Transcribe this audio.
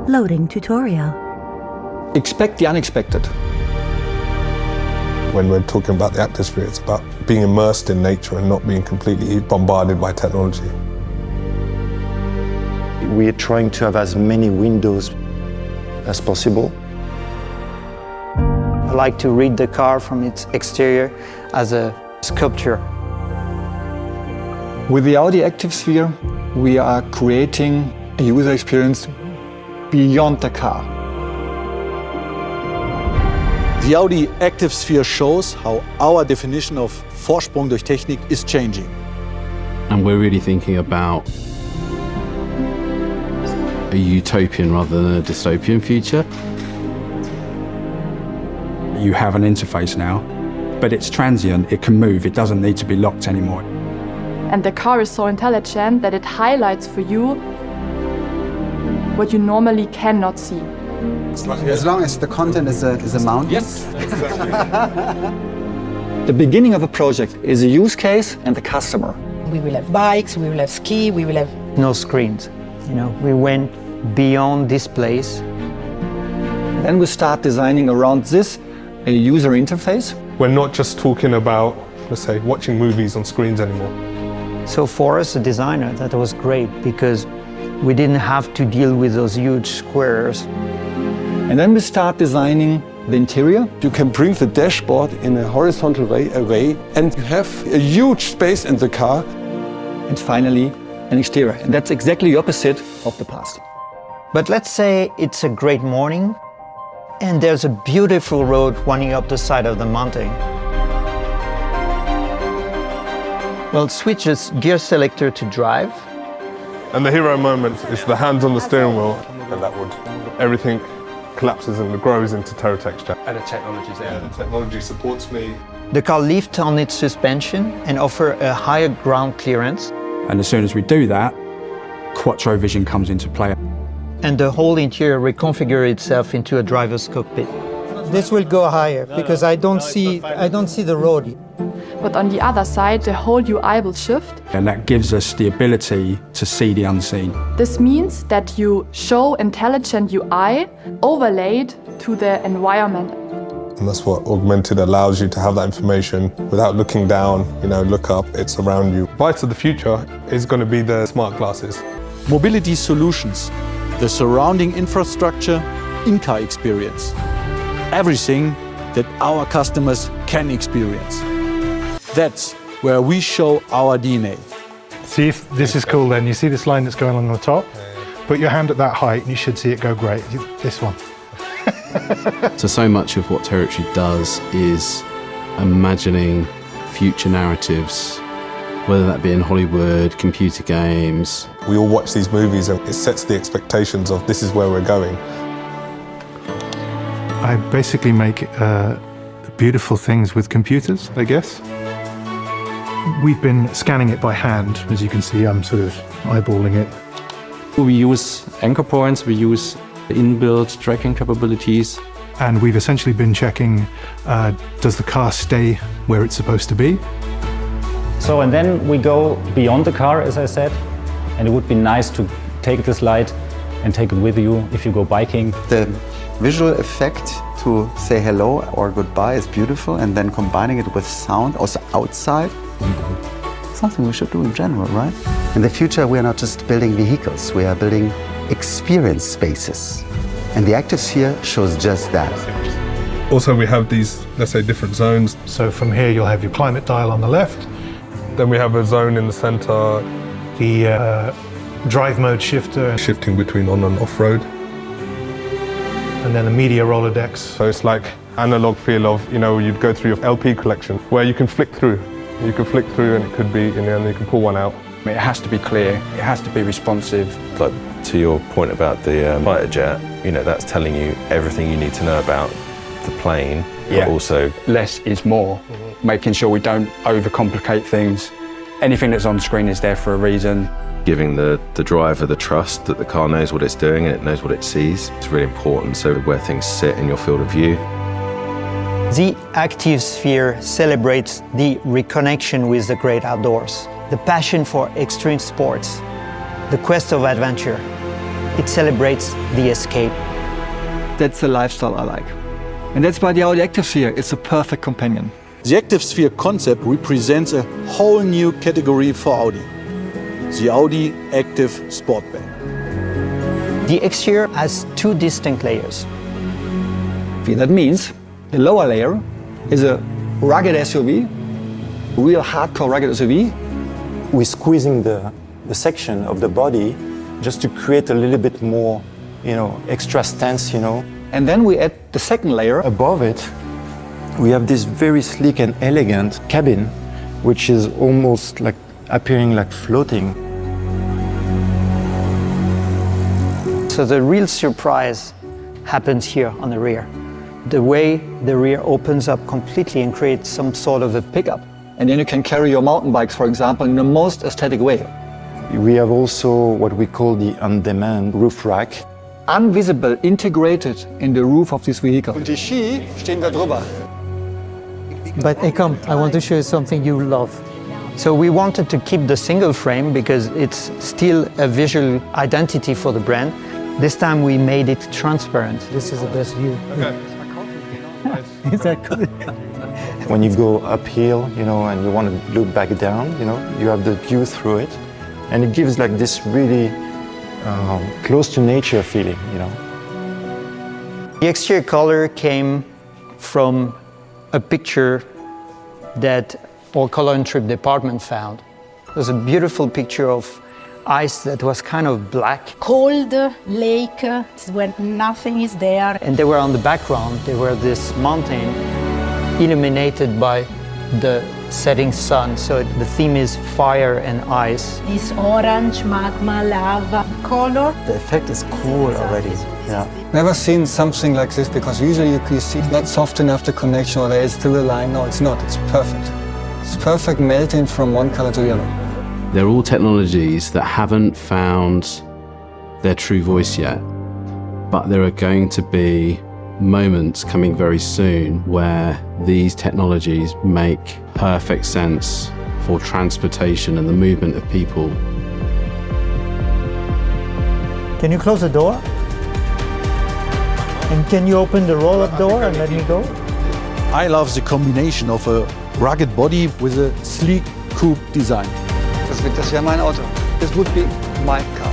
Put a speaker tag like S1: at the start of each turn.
S1: Loading tutorial.
S2: Expect the unexpected.
S3: When we're talking about the activesphere, it's about being immersed in nature and not being completely bombarded by technology.
S4: We're trying to have as many windows as possible.
S5: I like to read the car from its exterior as a sculpture.
S2: With the Audi activesphere, we are creating a user experience beyond the car.
S6: The Audi activesphere shows how our definition of Vorsprung durch Technik is changing.
S7: And we're really thinking about a utopian rather than a dystopian future.
S8: You have an interface now, but it's transient, it can move, it doesn't need to be locked anymore.
S9: And the car is so intelligent that it highlights for you what you normally cannot see.
S5: As long as the content is a mountain.
S2: Yes, exactly. The beginning of a project is a use case and the customer.
S10: We will have bikes, we will have ski, we will have...
S5: No screens. You know, we went beyond displays.
S2: Then we start designing around this a user interface.
S3: We're not just talking about, let's say, watching movies on screens anymore.
S5: So for us, a designer, that was great because we didn't have to deal with those huge squares.
S2: And then we start designing the interior.
S11: You can bring the dashboard in a horizontal way away and you have a huge space in the car.
S2: And finally, an exterior. And that's exactly the opposite of the past.
S5: But let's say it's a great morning and there's a beautiful road running up the side of the mountain. Well, switch this gear selector to drive.
S3: And the hero moment is the hands on the steering wheel, and everything collapses and grows into terra texture.
S8: And the technology's there.
S3: The technology supports me.
S5: The car lifts on its suspension and offers a higher ground clearance.
S8: And as soon as we do that, Quattro Vision comes into play.
S5: And the whole interior reconfigures itself into a driver's cockpit. This will go higher because I don't see the road.
S9: But on the other side, the whole UI will shift.
S8: And that gives us the ability to see the unseen.
S9: This means that you show intelligent UI overlaid to the environment.
S3: And that's what augmented allows you to have that information without looking down, look up, it's around you. Bite of the future is going to be the smart glasses.
S6: Mobility solutions, the surrounding infrastructure, in-car experience. Everything that our customers can experience. That's where we show our DNA.
S12: See if this is cool then. You see this line that's going along the top? Put your hand at that height and you should see it go great. This one.
S7: So much of what Territory does is imagining future narratives, whether that be in Hollywood, computer games.
S3: We all watch these movies and it sets the expectations of this is where we're going.
S12: I basically make beautiful things with computers, I guess. We've been scanning it by hand. As you can see, I'm sort of eyeballing it.
S13: We use anchor points, we use inbuilt tracking capabilities.
S12: And we've essentially been checking, does the car stay where it's supposed to be?
S14: So, and then we go beyond the car, as I said, and it would be nice to take this light and take it with you if you go biking.
S15: The visual effect to say hello or goodbye is beautiful, and then combining it with sound, also outside, something we should do in general, right? In the future, we are not just building vehicles, we are building experience spaces. And the activesphere shows just that.
S3: Also, we have these, let's say, different zones.
S12: So from here, you'll have your climate dial on the left.
S3: Then we have a zone in the center.
S12: The drive mode shifter.
S3: Shifting between on and off road.
S12: And then the media Rolodex.
S3: So it's like analog feel of, you'd go through your LP collection where you can flick through. You can flick through and it could be, and you can pull one out.
S8: It has to be clear, it has to be responsive.
S16: Like to your point about the fighter jet, that's telling you everything you need to know about the plane, but also...
S8: Less is more, making sure we don't overcomplicate things. Anything that's on screen is there for a reason.
S16: Giving the driver the trust that the car knows what it's doing and it knows what it sees. It's really important, so where things sit in your field of view.
S5: The activesphere celebrates the reconnection with the great outdoors, the passion for extreme sports, the quest of adventure, It celebrates the escape.
S2: That's the lifestyle I like. And that's why the Audi activesphere is a perfect companion.
S6: The activesphere concept represents a whole new category for Audi. The Audi Active Sportback.
S5: The exterior has two distinct layers.
S2: That means the lower layer is a rugged SUV, real hardcore rugged SUV.
S4: We're squeezing the section of the body just to create a little bit more, extra stance,
S2: And then we add the second layer.
S4: Above it, we have this very sleek and elegant cabin, which is almost like appearing like floating.
S5: So the real surprise happens here on the rear. The way the rear opens up completely and creates some sort of a pickup.
S2: And then you can carry your mountain bikes, for example, in the most aesthetic way.
S4: We have also what we call the on-demand roof rack.
S2: Unvisible, integrated in the roof of this vehicle. Und die Ski stehen da drüber.
S5: But hey, come, I want to show you something you love. So we wanted to keep the single frame because it's still a visual identity for the brand. This time we made it transparent. This is the best view.
S3: Okay.
S5: Is that good?
S4: When you go uphill, and you want to look back down, you have the view through it. And it gives like this really close to nature feeling,
S5: The exterior color came from a picture that our color and trip department found. It was a beautiful picture of ice that was kind of black.
S10: Cold lake when nothing is there.
S5: And they were on the background, they were this mountain illuminated by the setting sun. So the theme is fire and ice.
S10: This orange, magma, lava color.
S15: The effect is cool already. Yeah.
S2: Never seen something like this because usually you see it's not soft enough the connection or there is still a line. No, it's not. It's perfect. It's perfect melting from one color to the other.
S7: They're all technologies that haven't found their true voice yet, but there are going to be moments coming very soon where these technologies make perfect sense for transportation and the movement of people.
S5: Can you close the door? And can you open the roll-up door and let me go?
S6: I love the combination of a rugged body with a sleek coupe design.
S2: Das wäre mein Auto. This would be my car.